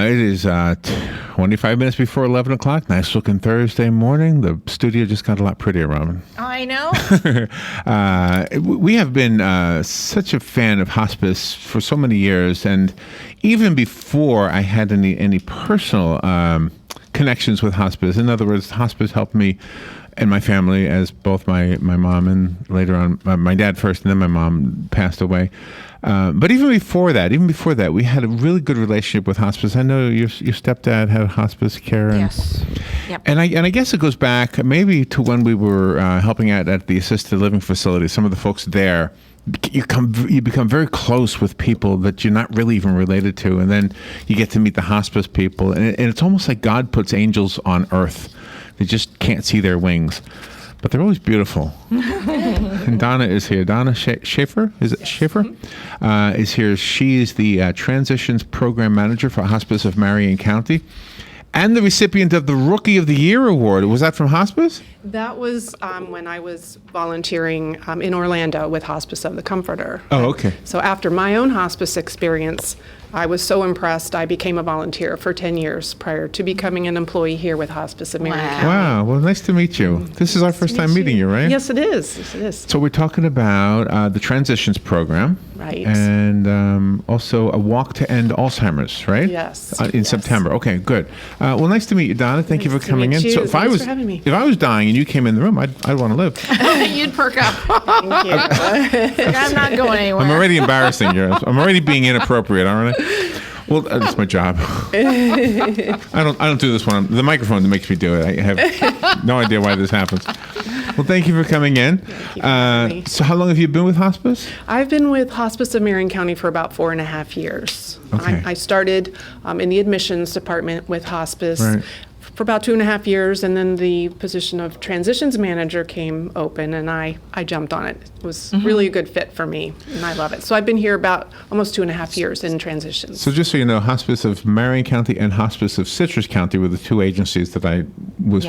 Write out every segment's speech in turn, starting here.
It is 25 minutes before 11 o'clock. Nice looking Thursday morning. The studio just got a lot prettier, Robin. I know. We have been such a fan of hospice for so many years. And even before I had any personal connections with hospice, in other words, hospice helped me and my family, as both my mom and later on my dad first, and then my mom passed away. But even before that, we had a really good relationship with hospice. I know your stepdad had hospice care. And, Yes. Yep. And I guess it goes back maybe to when we were helping out at the assisted living facility. Some of the folks there, you become very close with people that you're not really even related to, and then you get to meet the hospice people, and it's almost like God puts angels on earth. They just can't see their wings, but they're always beautiful. And Donna is here. Donna Shaffer, is it Shaffer? Is here. She is the Transitions Program Manager for Hospice of Marion County, and the recipient of the Rookie of the Year Award. Was that from Hospice? That was when I was volunteering in Orlando with Hospice of the Comforter. Oh, okay. So after my own hospice experience, I was so impressed, I became a volunteer for 10 years prior to becoming an employee here with Hospice of Marion County. Wow. Well, nice to meet you. This is our first time meeting you, right? Yes, it is. Yes, it is. So we're talking about the Transitions Program. Right. And also a walk to end Alzheimer's, right? Yes. In Yes. September. Okay, good. Well, nice to meet you, Donna. Thank you for Nice to coming meet in. you. So if Thanks for having me. if I was dying and you came in the room, I'd want to live. You'd perk up. Thank you. Like, I'm not going anywhere. I'm already embarrassing you. I'm already being inappropriate, aren't I? Well, that's my job. I don't do this one. The microphone that makes me do it. I have no idea why this happens. Well, thank you for coming in. Thank you for having me. So how long have you been with Hospice? I've been with Hospice of Marion County for about 4.5 years. Okay. I started in the admissions department with Hospice Right. for about 2.5 years, and then the position of transitions manager came open, and I jumped on it. It was really a good fit for me, and I love it. So I've been here about almost 2.5 years in transitions. So just so you know, Hospice of Marion County and Hospice of Citrus County were the two agencies that I was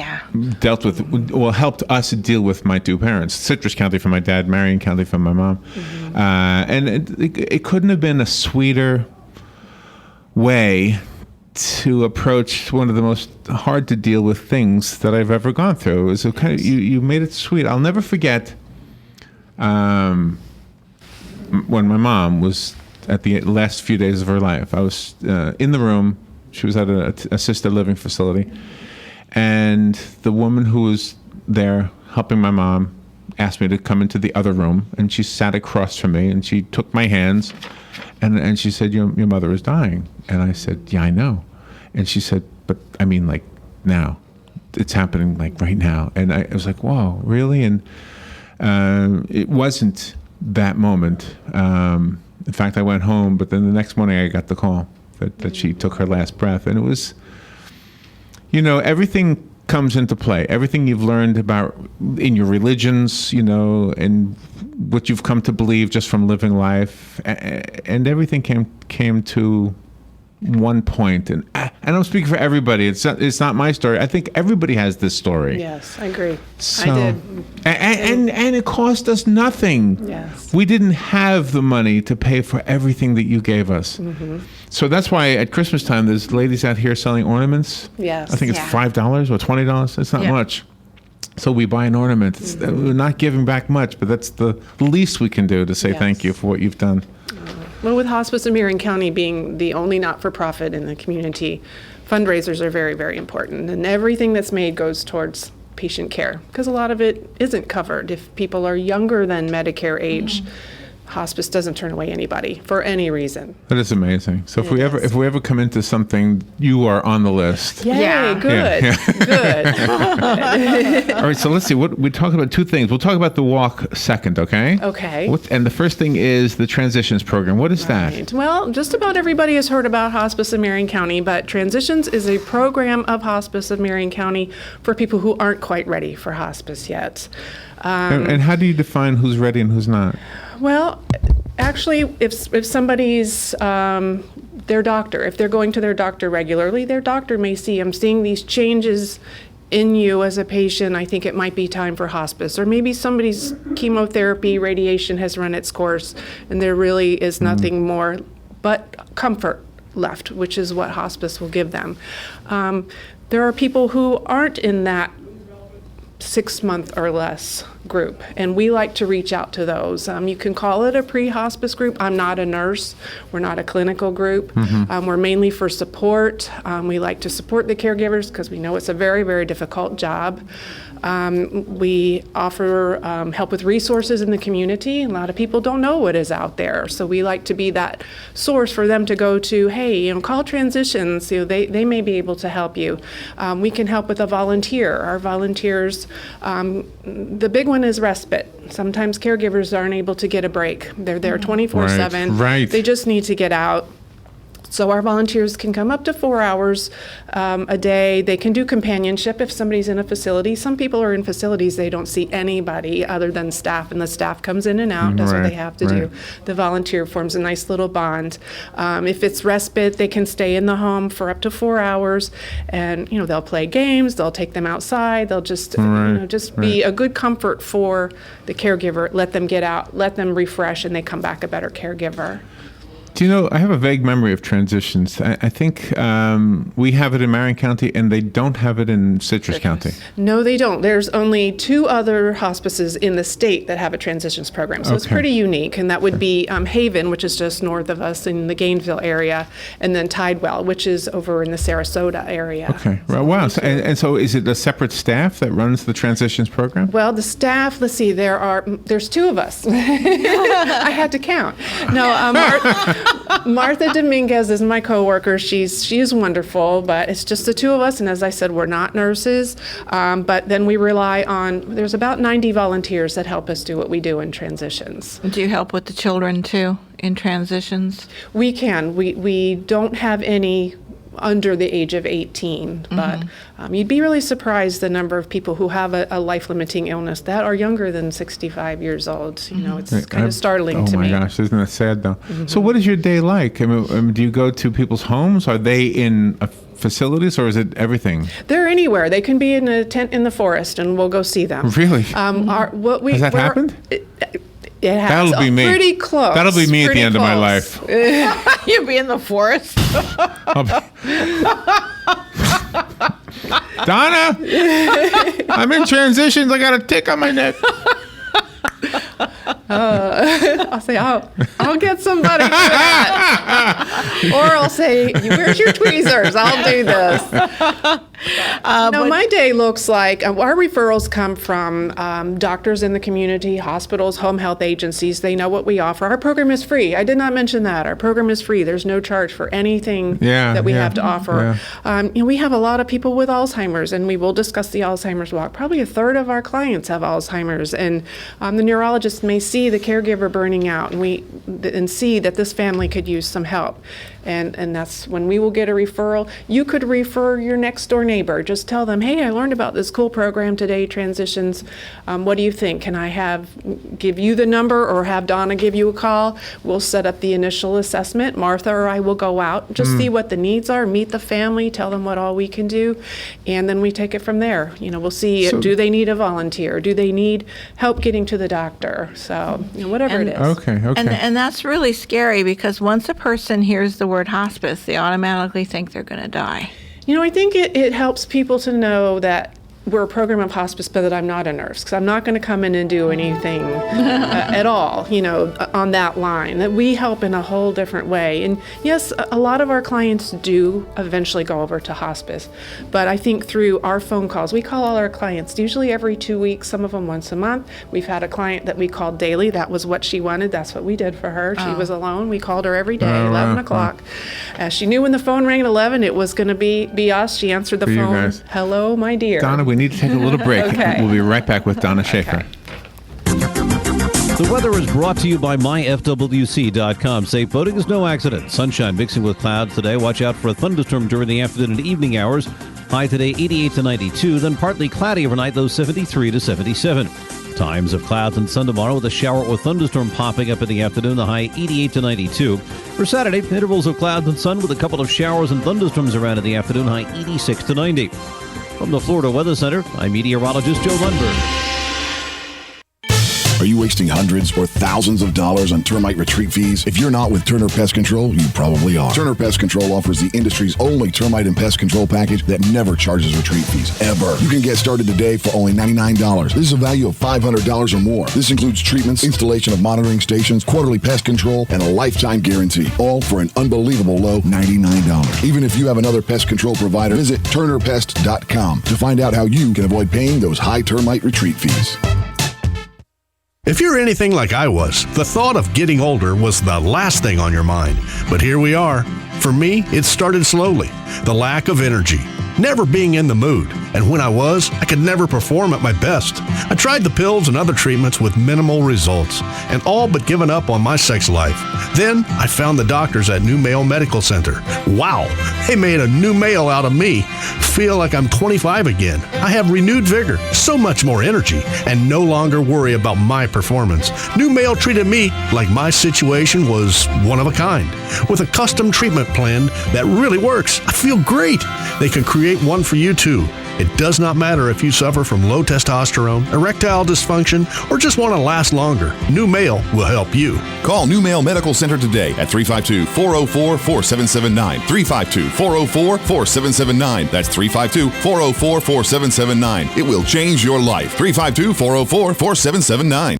dealt with, well, helped us deal with my two parents. Citrus County for my dad, Marion County for my mom. And it couldn't have been a sweeter way to approach one of the most hard to deal with things that I've ever gone through. It was a kind of, you made it sweet. I'll never forget when my mom was at the last few days of her life. I was in the room. She was at an assisted living facility. And the woman who was there helping my mom asked me to come into the other room. And she sat across from me and she took my hands and she said, your mother is dying. And I said, yeah, I know. And she said, but I mean, like now, it's happening like right now. And I was like, whoa, really? And it wasn't that moment. In fact, I went home, but then the next morning I got the call that she took her last breath. And it was, everything comes into play. Everything you've learned about in your religions, and what you've come to believe just from living life, and everything came to one point. And I'm speaking for everybody. It's not my story. I think everybody has this story. Yes, I agree. So, I did. And it cost us nothing. Yes. We didn't have the money to pay for everything that you gave us. So that's why at Christmas time, there's ladies out here selling ornaments. Yes. I think it's $5 or $20. It's not much. So we buy an ornament. We're not giving back much, but that's the least we can do to say thank you for what you've done. Well, with Hospice of Marion County being the only not-for-profit in the community, fundraisers are very, very important. And everything that's made goes towards patient care, because a lot of it isn't covered. If people are younger than Medicare age, Hospice doesn't turn away anybody for any reason. That is amazing. So if we ever come into something, you are on the list. Yay, Yeah. good, good. All right, so let's see. We talk about two things. We'll talk about the walk second, okay? Okay. And the first thing is the Transitions Program. What is that? Right. Well, just about everybody has heard about Hospice of Marion County, but Transitions is a program of Hospice of Marion County for people who aren't quite ready for hospice yet. And how do you define who's ready and who's not? Well, actually, if somebody's their doctor, if they're going to their doctor regularly, their doctor may see, I'm seeing these changes in you as a patient. I think it might be time for hospice. Or maybe somebody's chemotherapy, radiation has run its course, and there really is nothing more but comfort left, which is what hospice will give them. There are people who aren't in that 6-month or less group, and we like to reach out to those. You can call it a pre-hospice group. I'm not a nurse. We're not a clinical group. We're mainly for support. We like to support the caregivers because we know it's a very, very difficult job. We offer help with resources in the community. A lot of people don't know what is out there, so we like to be that source for them to go to. Hey, call Transitions. They may be able to help you. We can help with a volunteer. Our volunteers, the big one is respite. Sometimes caregivers aren't able to get a break. They're there 24/7. Right. They just need to get out. So our volunteers can come up to 4 hours a day. They can do companionship if somebody's in a facility. Some people are in facilities, they don't see anybody other than staff, and the staff comes in and out, does what they have to do. The volunteer forms a nice little bond. If it's respite, they can stay in the home for up to 4 hours, and they'll play games, they'll take them outside, they'll just be a good comfort for the caregiver, let them get out, let them refresh, and they come back a better caregiver. Do you know, I have a vague memory of Transitions. I think we have it in Marion County, and they don't have it in Citrus County. No, they don't. There's only 2 other hospices in the state that have a Transitions program, so it's pretty unique, and that would be Haven, which is just north of us in the Gainesville area, and then Tidewell, which is over in the Sarasota area. Okay. Well, wow. So, and so is it a separate staff that runs the Transitions program? Well, the staff, let's see, there's 2 of us. I had to count. No, Martha Dominguez is my coworker. She is wonderful, but it's just the 2 of us. And as I said, we're not nurses. But then we rely on, there's about 90 volunteers that help us do what we do in Transitions. Do you help with the children too in Transitions? We can. We don't have any under the age of 18, but you'd be really surprised the number of people who have a life-limiting illness that are younger than 65 years old. It's kind of startling to me. Oh my gosh, isn't that sad though? So what is your day like? I mean, do you go to people's homes? Are they in facilities, or is it everything? They're anywhere. They can be in a tent in the forest, and we'll go see them. Really? Has that happened? It has. That'll be me. Pretty close. That'll be me at the end of my close. life. You'll be in the forest. Donna, I'm in Transitions. I got a tick on my neck. I'll say, I'll get somebody for that. Or I'll say, where's your tweezers? I'll do this. My day looks like our referrals come from doctors in the community, hospitals, home health agencies. They know what we offer. Our program is free. I did not mention that. Our program is free. There's no charge for anything that we have to offer. We have a lot of people with Alzheimer's, and we will discuss the Alzheimer's walk. Probably a third of our clients have Alzheimer's, and the neurologist may see the caregiver burning out and see that this family could use some help. And that's when we will get a referral. You could refer your next door neighbor. Just tell them, hey, I learned about this cool program today, Transitions. What do you think? Can I give you the number or have Donna give you a call? We'll set up the initial assessment. Martha or I will go out, just see what the needs are, meet the family, tell them what all we can do, and then we take it from there. We'll see, do they need a volunteer? Do they need help getting to the doctor? So, whatever it is. Okay. And that's really scary, because once a person hears the word hospice, they automatically think they're going to die. I think it helps people to know that we're a program of hospice, but that I'm not a nurse, because I'm not going to come in and do anything at all, on that line. That we help in a whole different way. And yes, a lot of our clients do eventually go over to hospice, but I think through our phone calls, we call all our clients usually every 2 weeks, some of them once a month. We've had a client that we called daily. That was what she wanted. That's what we did for her. She was alone. We called her every day, 11 o'clock. She knew when the phone rang at 11, it was going to be us. She answered the phone. Hello, my dear. Donna, we need to take a little break. Okay. We'll be right back with Donna Shaffer. The weather is brought to you by myfwc.com. Safe boating is no accident. Sunshine mixing with clouds today. Watch out for a thunderstorm during the afternoon and evening hours. High today 88 to 92. Then partly cloudy overnight, low 73 to 77. Times of clouds and sun tomorrow with a shower or thunderstorm popping up in the afternoon. The high 88 to 92. For Saturday, intervals of clouds and sun with a couple of showers and thunderstorms around in the afternoon. High 86 to 90. From the Florida Weather Center, I'm meteorologist Joe Lundberg. Are you wasting hundreds or thousands of dollars on termite retreat fees? If you're not with Turner Pest Control, you probably are. Turner Pest Control offers the industry's only termite and pest control package that never charges retreat fees, ever. You can get started today for only $99. This is a value of $500 or more. This includes treatments, installation of monitoring stations, quarterly pest control, and a lifetime guarantee, all for an unbelievable low $99. Even if you have another pest control provider, visit turnerpest.com to find out how you can avoid paying those high termite retreat fees. If you're anything like I was, the thought of getting older was the last thing on your mind. But here we are. For me, it started slowly. The lack of energy, never being in the mood, and when I was, I could never perform at my best. I tried the pills and other treatments with minimal results, and all but given up on my sex life. Then, I found the doctors at New Male Medical Center. Wow, they made a new male out of me. Feel like I'm 25 again. I have renewed vigor, so much more energy, and no longer worry about my performance. New Male treated me like my situation was one of a kind, with a custom treatment plan that really works. I feel great. They can create one for you too. It does not matter if you suffer from low testosterone, erectile dysfunction, or just want to last longer. New Male will help you. Call New Male Medical Center today at 352-404-4779. 352-404-4779. That's 352-404-4779. It will change your life. 352-404-4779.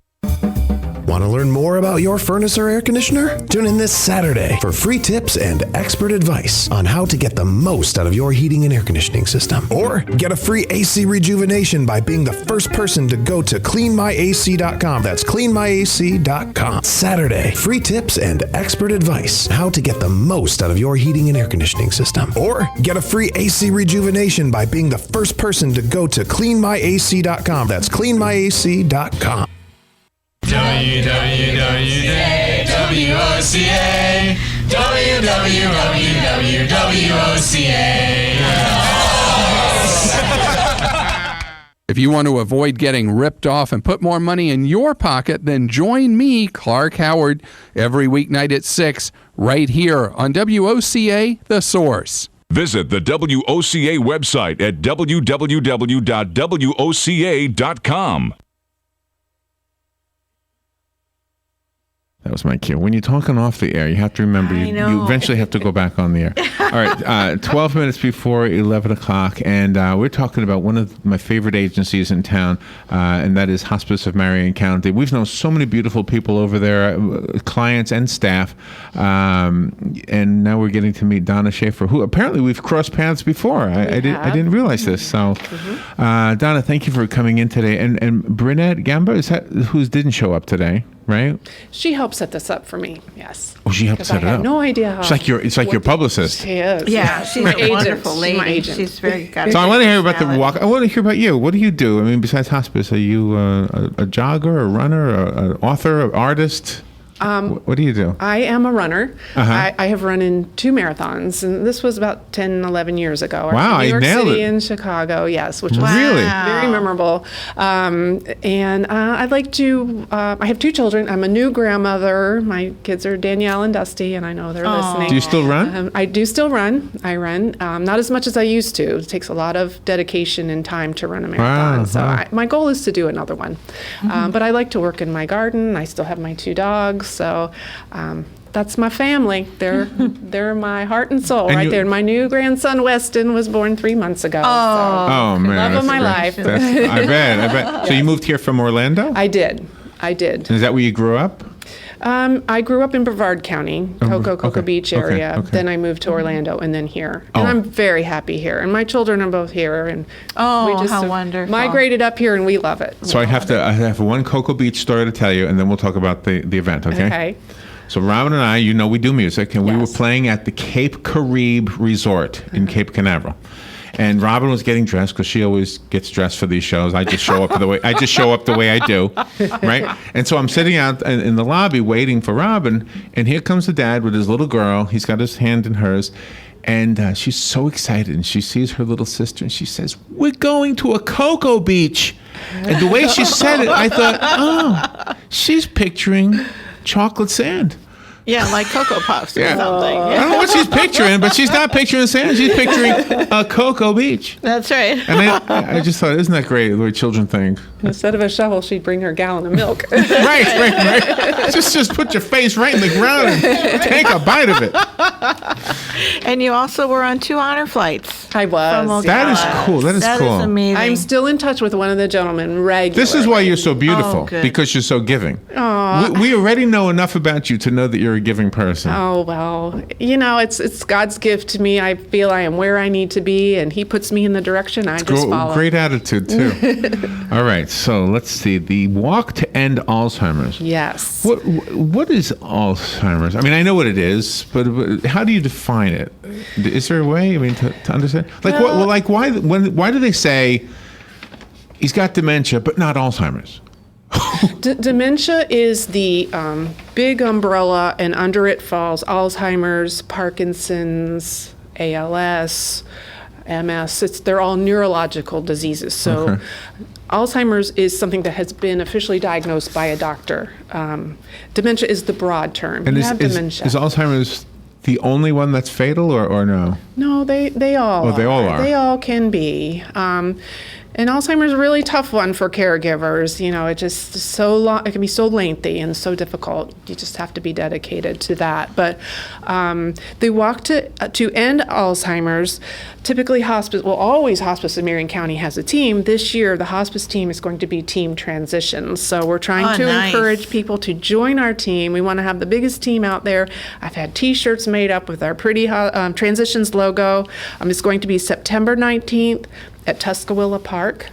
Want to learn more about your furnace or air conditioner? Tune in this Saturday for free tips and expert advice on how to get the most out of your heating and air conditioning system. Or get a free AC rejuvenation by being the first person to go to cleanmyac.com. That's cleanmyac.com. Saturday, free tips and expert advice on how to get the most out of your heating and air conditioning system. Or get a free AC rejuvenation by being the first person to go to cleanmyac.com. That's cleanmyac.com. WWOCA, WWOCA. If you want to avoid getting ripped off and put more money in your pocket, then join me, Clark Howard, every weeknight at 6, right here on WOCA, The Source. Visit the WOCA website at www.woca.com. That was my cue. When you're talking off the air, you have to remember you eventually have to go back on the air. All right, 12 minutes before 11 o'clock, and we're talking about one of my favorite agencies in town, and that is Hospice of Marion County. We've known so many beautiful people over there, clients and staff, and now we're getting to meet Donna Shaffer, who apparently we've crossed paths before. I didn't realize this. So, Donna, thank you for coming in today. And Brunette Gamba, is that who didn't show up today? Right? She helped set this up for me. Yes. Oh, she helped set it up. I had no idea how. It's like your publicist. She is. Yeah, she's my a wonderful lady. She's my agent. She's very good. So I want to hear about the walk. I want to hear about you. What do you do? I mean, besides hospice, are you a jogger, a runner, an author, an artist? What do you do? I am a runner. I have run in 2 marathons, and this was about 10, 11 years ago. Wow, New York nailed City it. and Chicago, yes, which was Really? very memorable. And I'd like to, I have 2 children. I'm a new grandmother. My kids are Danielle and Dusty, and I know they're listening. Do you still run? I do still run. I run, not as much as I used to. It takes a lot of dedication and time to run a marathon. So my goal is to do another one. But I like to work in my garden. I still have my 2 dogs. So that's my family. They're my heart and soul right there. And my new grandson, Weston, was born 3 months ago. Oh, man. Love of my life. I bet. So you moved here from Orlando? I did. Is that where you grew up? I grew up in Brevard County, Cocoa Beach area. Okay. Then I moved to Orlando and then here. And I'm very happy here. And my children are both here. And we just how wonderful. migrated up here and we love it. So I have one Cocoa Beach story to tell you, and then we'll talk about the event, okay? Okay. So Robin and I, we do music, and we were playing at the Cape Caribe Resort in Cape Canaveral. And Robin was getting dressed because she always gets dressed for these shows. I just show up the way I do, right? And so I'm sitting out in the lobby waiting for Robin, and here comes the dad with his little girl. He's got his hand in hers, and she's so excited. And she sees her little sister, and she says, "We're going to a Cocoa Beach." And the way she said it, I thought, oh, she's picturing chocolate sand. Yeah, like Cocoa Puffs or Yeah. something. I don't know what she's picturing, but she's not picturing sand. She's picturing Cocoa Beach. That's right. And I just thought, isn't that great, the way children think? Instead of a shovel, she'd bring her gallon of milk. Right. Just put your face right in the ground and take a bite of it. And you also were on 2 honor flights. I was. That is cool. That is cool. That is amazing. I'm still in touch with one of the gentlemen regularly. This is why you're so beautiful, good. because you're so giving. We already know enough about you to know that you're a giving person. Oh, well, it's God's gift to me. I feel I am where I need to be, and he puts me in the direction I just follow. Great attitude, too. All right, so let's see. The Walk to End Alzheimer's. Yes. What is Alzheimer's? I mean, I know what it is, but how do you define it? Is there a way, to understand? Why do they say he's got dementia, but not Alzheimer's? Dementia is the big umbrella, and under it falls Alzheimer's, Parkinson's, ALS, MS. They're all neurological diseases. So Alzheimer's is something that has been officially diagnosed by a doctor. Dementia is the broad term. And you have dementia. Is Alzheimer's the only one that's fatal, or no? No, they all Oh, they all are. They all can be. And Alzheimer's is a really tough one for caregivers. It just so long. It can be so lengthy and so difficult. You just have to be dedicated to that. But the Walk to End Alzheimer's, typically always Hospice in Marion County has a team. This year, the Hospice team is going to be team transitions. So we're trying to encourage people to join our team. We want to have the biggest team out there. I've had T-shirts made up with our pretty transitions logo. It's going to be September 19th. At Tuscaloosa Park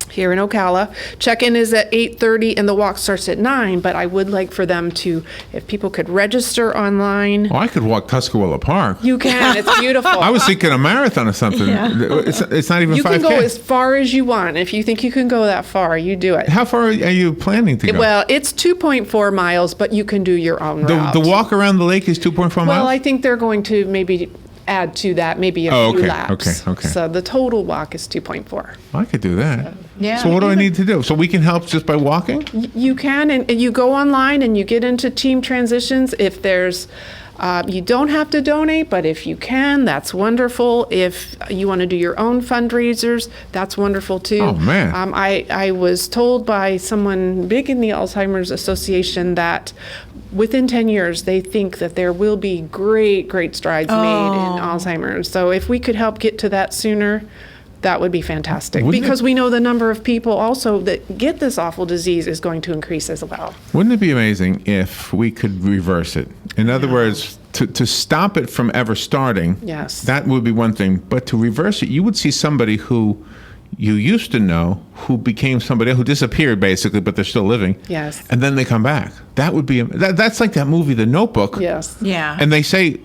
here in Ocala. Check-in is at 8:30 and the walk starts at 9, but I would like for them to, if people could register online. Oh, I could walk Tuscaloosa Park. You can. It's beautiful. I was thinking a marathon or something. Yeah. It's not even 5K. You can go as far as you want. If you think you can go that far, you do it. How far are you planning to go? Well, it's 2.4 miles, but you can do your own route. The walk around the lake is 2.4 miles? Well, I think they're going to maybe add to that maybe a few laps. Okay. So the total walk is 2.4. I could do that. Yeah. So what do I need to do? So we can help just by walking? You can, and you go online and you get into team transitions. If there's, you don't have to donate, but if you can, that's wonderful. If you want to do your own fundraisers, that's wonderful too. Oh, man. I was told by someone big in the Alzheimer's Association that within 10 years, they think that there will be great strides made in Alzheimer's. So if we could help get to that sooner, that would be fantastic. Because we know the number of people also that get this awful disease is going to increase as well. Wouldn't it be amazing if we could reverse it? In other words, to stop it from ever starting, Yes. that would be one thing. But to reverse it, you would see somebody who you used to know who became somebody who disappeared basically, but they're still living. Yes. And then they come back. That would be that's like that movie, The Notebook. Yes. Yeah. And they say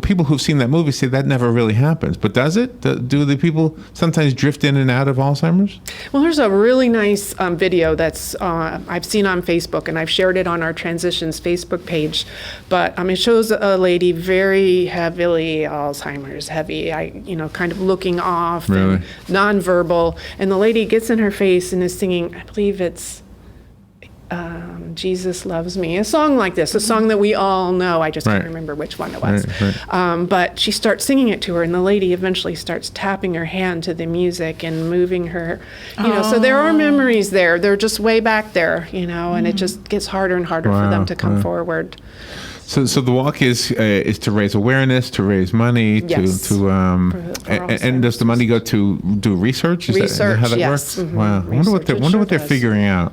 people who've seen that movie say that never really happens. But does it? Do the people sometimes drift in and out of Alzheimer's? Well, there's a really nice video that's I've seen on Facebook, and I've shared it on our Transitions Facebook page. But it shows a lady very heavily Alzheimer's, heavy, kind of looking off, Really? and nonverbal. And the lady gets in her face and is singing, I believe it's Jesus Loves Me, a song like this, a song that we all know. I just can't remember which one it was. Right. But she starts singing it to her, and the lady eventually starts tapping her hand to the music and moving her, so there are memories there. They're just way back there, and it just gets harder and harder for them to come forward. So the walk is to raise awareness, to raise money, Yes. for and does the money go to do research? Is that how that yes. works? Mhm. Wow, I wonder what they're figuring out.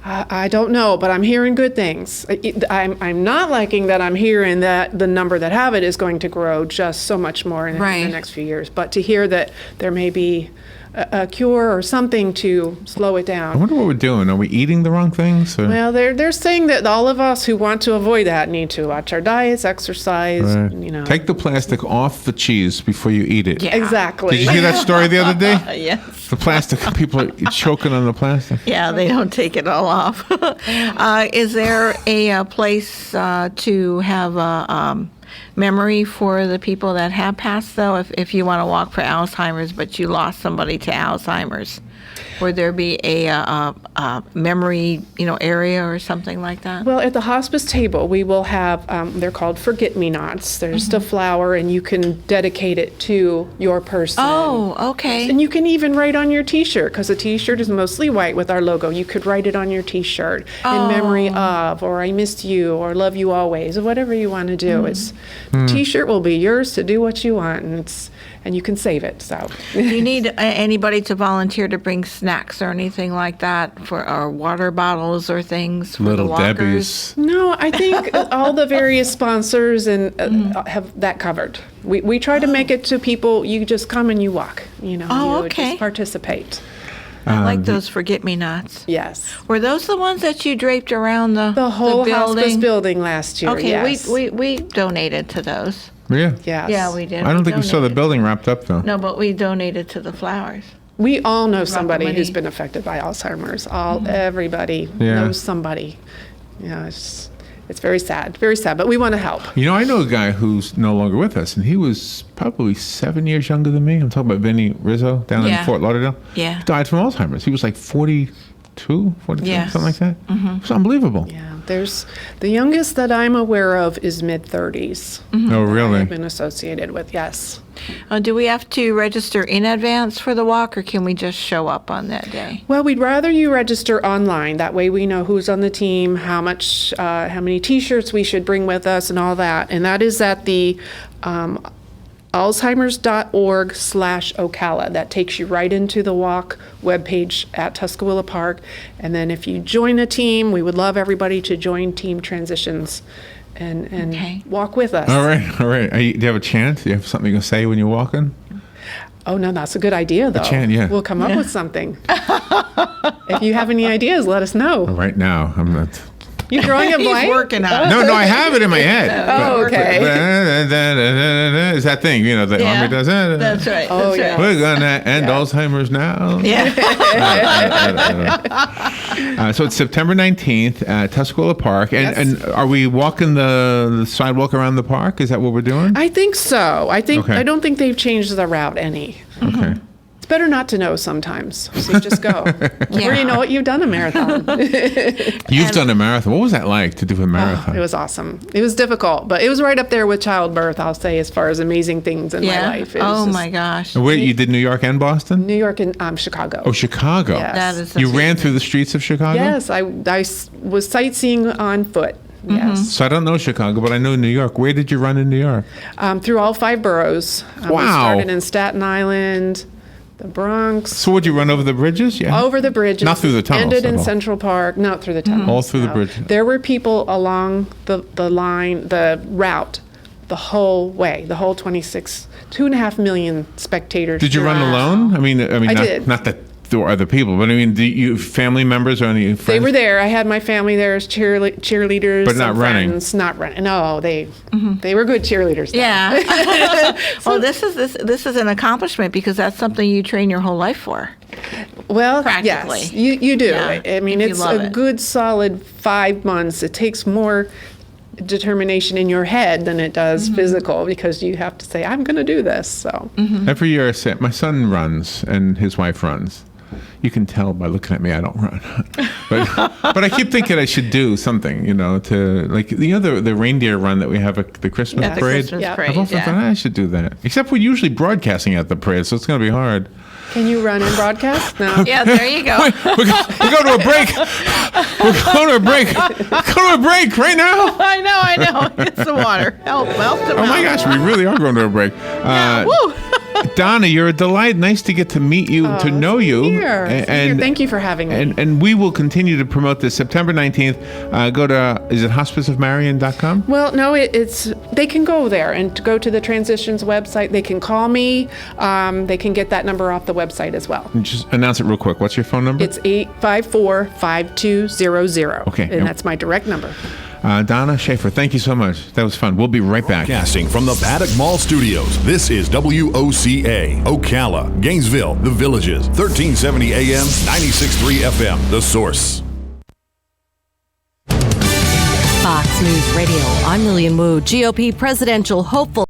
I don't know, but I'm hearing good things. I'm not liking that I'm hearing that the number that have it is going to grow just so much more in the next few years. But to hear that there may be a cure or something to slow it down. I wonder what we're doing. Are we eating the wrong things? Or? Well, they're saying that all of us who want to avoid that need to watch our diets, exercise, Take the plastic off the cheese before you eat it. Yeah. Exactly. Did you hear that story the other day? Yes. The plastic, people are choking on the plastic. Yeah, they don't take it all off. Is there a place to have a memory for the people that have passed, though? If you want to walk for Alzheimer's, but you lost somebody to Alzheimer's, Would there be a memory, area or something like that? Well, at the hospice table, we will have, they're called forget-me-nots. They're just a flower, and you can dedicate it to your person. Oh, okay. And you can even write on your T-shirt, because a T-shirt is mostly white with our logo. You could write it on your T-shirt in memory of, or I missed you, or love you always, or whatever you want to do. The T-shirt will be yours to do what you want, and you can save it. So, Do you need anybody to volunteer to bring snacks or anything like that for our water bottles or things for Little the walkers? Debbie's. no, I think all the various sponsors and have that covered. We try to make it to people. You just come and you walk. You okay. just participate. I like those forget-me-nots. Yes. Were those the ones that you draped around The whole building? hospice building last year. Okay, yes. we donated to those. Yeah. Yes. Yeah, we did. I don't think we saw the donated. building wrapped up though. No, but we donated to the flowers. We all know somebody money. who's been affected by Alzheimer's. Everybody Yeah. knows somebody. It's very sad, but we want to help. I know a guy who's no longer with us, and he was probably 7 years younger than me. I'm talking about Vinny Rizzo down in Yeah. Fort Lauderdale. Yeah. He died from Alzheimer's. He was like 42, Yes. something like that. It's unbelievable. Yeah, there's the youngest that I'm aware of is mid-30s. Oh, really? I've been associated with, yes. Do we have to register in advance for the walk, or can we just show up on that day? Well, we'd rather you register online. That way we know who's on the team, how many T-shirts we should bring with us, and all that. And that is at the alzheimers.org/Ocala. That takes you right into the walk webpage at Tuscaloosa Park. And then if you join a team, we would love everybody to join Team Transitions and Okay. walk with us. All right. Do you have a chant? Do you have something to say when you're walking? Oh, no, that's a good idea, though. chant, yeah. We'll come up with something. If you have any ideas, let us know. Right now, I'm not. You drawing a blank? He's working on it. No, I have it in my head. Oh, okay. Is that thing, the army does that? That's right. Oh, that's yeah. right. We're gonna end Alzheimer's now. Yeah. So it's September 19th at Tuscaloosa Park. Yes. And are we walking the sidewalk around the park? Is that what we're doing? I think so. Okay. I don't think they've changed the route any. Okay. It's better not to know sometimes. So you just go. Before you know it, you've done a marathon. You've done a marathon. What was that like to do a marathon? It was awesome. It was difficult, but it was right up there with childbirth, I'll say, as far as amazing things in my life. It was Oh just my gosh. And wait, you did New York and Boston? New York and Chicago. Oh, Chicago. Yes. That is You ran through the streets of Chicago? Yes, I was sightseeing on foot. Yes. So I don't know Chicago, but I know New York. Where did you run in New York? Through all 5 boroughs. We Wow. started in Staten Island, the Bronx, So would you run over the bridges? Yeah. over the bridges. Not through the tunnels Ended at in all. Central Park, not through the tunnels. All through the no. bridge. There were people along the line, the route, the whole way, the whole 2.5 million spectators. Did you run alone? I mean, I not, did. not that there were other people, but I mean, do you family members or any friends? They were there. I had my family there as cheerleaders. But not some running. friends, not running. No, they were good cheerleaders. though. Yeah. Well, this is an accomplishment because that's something you train your whole life for. Well, Practically. yes, you do. Yeah, I mean, if you it's love a it. good solid 5 months. It takes more determination in your head than it does physical, because you have to say, I'm going to do this. So Every year I say, my son runs and his wife runs. You can tell by looking at me I don't run. but I keep thinking I should do something, to like the reindeer run that we have at the Christmas Yeah, the parade. Christmas Yeah. parade. I've often yeah. thought I should do that. Except we're usually broadcasting at the parade, so it's going to be hard. can you run and broadcast? No. Yeah, there you go. We go to a break. We're going to a break. Go to a break right now. I know. It's the water. Help them Oh my out. gosh, we really are going to a break. Woo. Donna, you're a delight. Nice to get to meet you, to know you. Here. Thank you for having me. And we will continue to promote this September 19th. Go to, is it hospiceofmarion.com? Well, no, it's they can go there and go to the Transitions website. They can call me. They can get that number off the website as well. Just announce it real quick. What's your phone number? It's 854-5200. Okay. And that's my direct number. Donna Shaffer, thank you so much. That was fun. We'll be right back. Casting from the Paddock Mall Studios, this is WOCA, Ocala, Gainesville, The Villages, 1370 AM, 96.3 FM, The Source. Fox News Radio, I'm Lillian Wu. GOP presidential hopeful